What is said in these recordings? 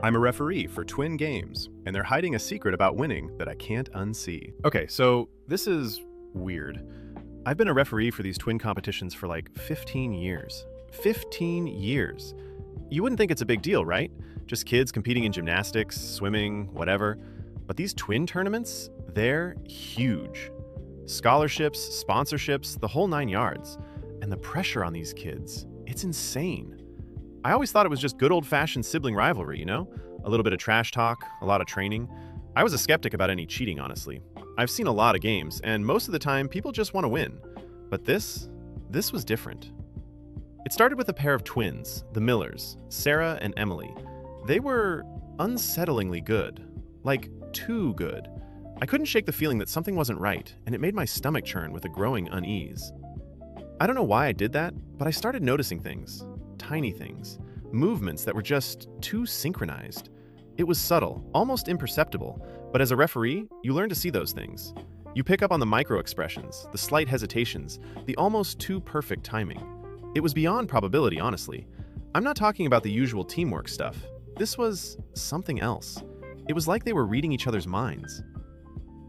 I'm a referee for Twin Games, and they're hiding a secret about winning that I can't unsee. Okay, so this is weird. I've been a referee for these twin competitions for like 15 years. 15 years. You wouldn't think it's a big deal, right? Just kids competing in gymnastics, swimming, whatever. But these twin tournaments, they're huge. Scholarships, sponsorships, the whole nine yards. And the pressure on these kids, it's insane. I always thought it was just good old-fashioned sibling rivalry, you know? A little bit of trash talk, a lot of training. I was a skeptic about any cheating, honestly. I've seen a lot of games, and most of the time, people just want to win. But this was different. It started with a pair of twins, the Millers, Sarah and Emily. They were unsettlingly good. Like, too good. I couldn't shake the feeling that something wasn't right, and it made my stomach churn with a growing unease. I don't know why I did that, but I started noticing things. Tiny things. Movements that were just too synchronized. It was subtle, almost imperceptible, but as a referee, you learn to see those things. You pick up on the micro expressions, the slight hesitations, the almost too perfect timing. It was beyond probability, honestly. I'm not talking about the usual teamwork stuff. This was something else. It was like they were reading each other's minds.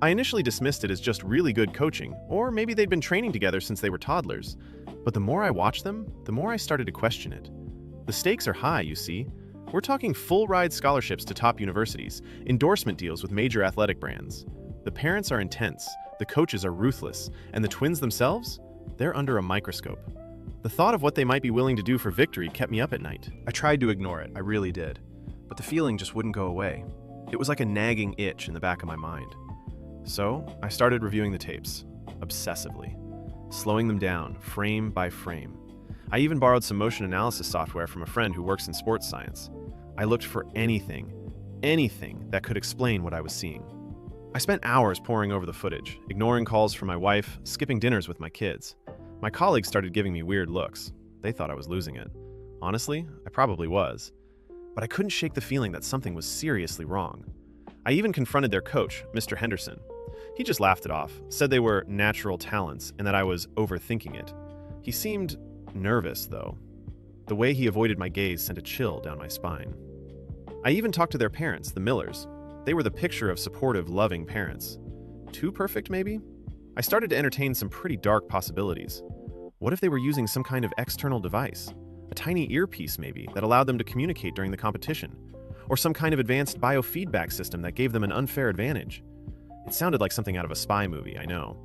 I initially dismissed it as just really good coaching, or maybe they'd been training together since they were toddlers. But the more I watched them, the more I started to question it. The stakes are high, you see. We're talking full-ride scholarships to top universities, endorsement deals with major athletic brands. The parents are intense, the coaches are ruthless, and the twins themselves? They're under a microscope. The thought of what they might be willing to do for victory kept me up at night. I tried to ignore it, I really did. But the feeling just wouldn't go away. It was like a nagging itch in the back of my mind. So, I started reviewing the tapes, obsessively, slowing them down, frame by frame. I even borrowed some motion analysis software from a friend who works in sports science. I looked for anything that could explain what I was seeing. I spent hours poring over the footage, ignoring calls from my wife, skipping dinners with my kids. My colleagues started giving me weird looks. They thought I was losing it. Honestly, I probably was. But I couldn't shake the feeling that something was seriously wrong. I even confronted their coach, Mr. Henderson. He just laughed it off, said they were natural talents and that I was overthinking it. He seemed nervous, though. The way he avoided my gaze sent a chill down my spine. I even talked to their parents, the Millers. They were the picture of supportive, loving parents. Too perfect, maybe? I started to entertain some pretty dark possibilities. What if they were using some kind of external device? A tiny earpiece, maybe, that allowed them to communicate during the competition? Or some kind of advanced biofeedback system that gave them an unfair advantage? It sounded like something out of a spy movie, I know.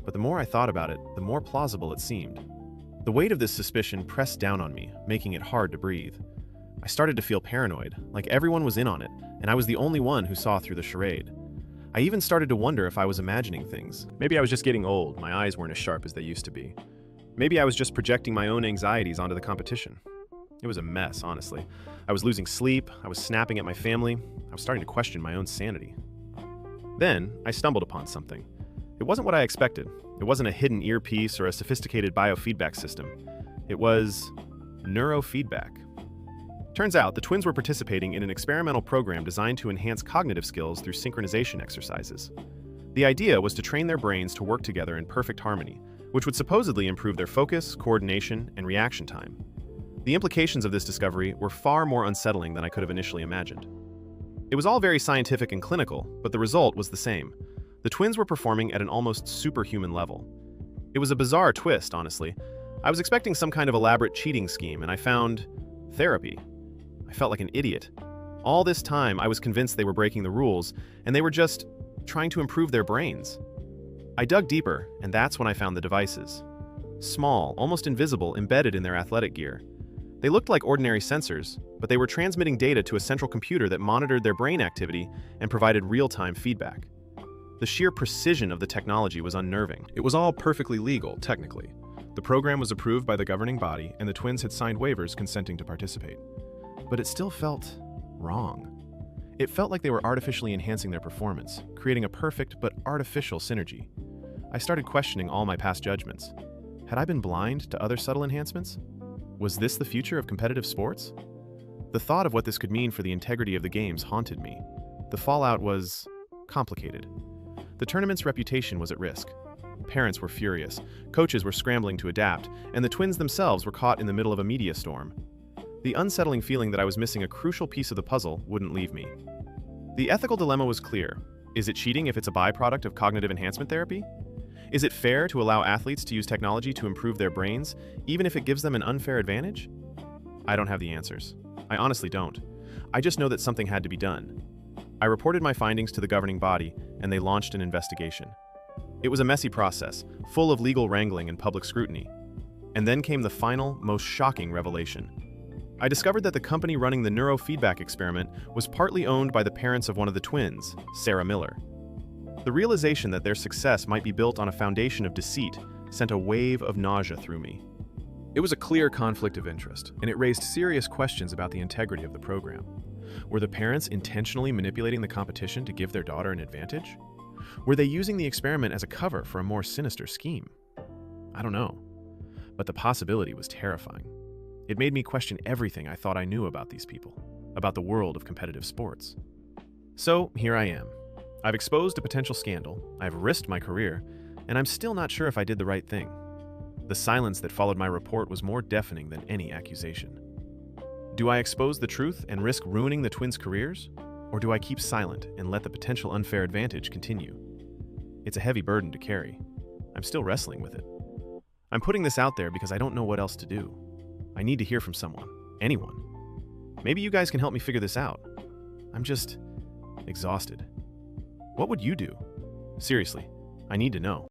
But the more I thought about it, the more plausible it seemed. The weight of this suspicion pressed down on me, making it hard to breathe. I started to feel paranoid, like everyone was in on it, and I was the only one who saw through the charade. I even started to wonder if I was imagining things. Maybe I was just getting old, my eyes weren't as sharp as they used to be. Maybe I was just projecting my own anxieties onto the competition. It was a mess, honestly. I was losing sleep, I was snapping at my family, I was starting to question my own sanity. Then, I stumbled upon something. It wasn't what I expected. It wasn't a hidden earpiece or a sophisticated biofeedback system. It was neurofeedback. Turns out, the twins were participating in an experimental program designed to enhance cognitive skills through synchronization exercises. The idea was to train their brains to work together in perfect harmony, which would supposedly improve their focus, coordination, and reaction time. The implications of this discovery were far more unsettling than I could have initially imagined. It was all very scientific and clinical, but the result was the same. The twins were performing at an almost superhuman level. It was a bizarre twist, honestly. I was expecting some kind of elaborate cheating scheme, and I found therapy. I felt like an idiot. All this time, I was convinced they were breaking the rules, and they were just trying to improve their brains. I dug deeper, and that's when I found the devices. Small, almost invisible, embedded in their athletic gear. They looked like ordinary sensors, but they were transmitting data to a central computer that monitored their brain activity and provided real-time feedback. The sheer precision of the technology was unnerving. It was all perfectly legal, technically. The program was approved by the governing body, and the twins had signed waivers consenting to participate. But it still felt wrong. It felt like they were artificially enhancing their performance, creating a perfect but artificial synergy. I started questioning all my past judgments. Had I been blind to other subtle enhancements? Was this the future of competitive sports? The thought of what this could mean for the integrity of the games haunted me. The fallout was complicated. The tournament's reputation was at risk. Parents were furious, coaches were scrambling to adapt, and the twins themselves were caught in the middle of a media storm. The unsettling feeling that I was missing a crucial piece of the puzzle wouldn't leave me. The ethical dilemma was clear. Is it cheating if it's a byproduct of cognitive enhancement therapy? Is it fair to allow athletes to use technology to improve their brains, even if it gives them an unfair advantage? I don't have the answers. I honestly don't. I just know that something had to be done. I reported my findings to the governing body, and they launched an investigation. It was a messy process, full of legal wrangling and public scrutiny. And then came the final, most shocking revelation. I discovered that the company running the neurofeedback experiment was partly owned by the parents of one of the twins, Sarah Miller. The realization that their success might be built on a foundation of deceit sent a wave of nausea through me. It was a clear conflict of interest, and it raised serious questions about the integrity of the program. Were the parents intentionally manipulating the competition to give their daughter an advantage? Were they using the experiment as a cover for a more sinister scheme? I don't know, but the possibility was terrifying. It made me question everything I thought I knew about these people, about the world of competitive sports. So here I am. I've exposed a potential scandal, I've risked my career, and I'm still not sure if I did the right thing. The silence that followed my report was more deafening than any accusation. Do I expose the truth and risk ruining the twins' careers? Or do I keep silent and let the potential unfair advantage continue? It's a heavy burden to carry. I'm still wrestling with it. I'm putting this out there because I don't know what else to do. I need to hear from someone, anyone. Maybe you guys can help me figure this out. I'm just exhausted. What would you do? Seriously, I need to know.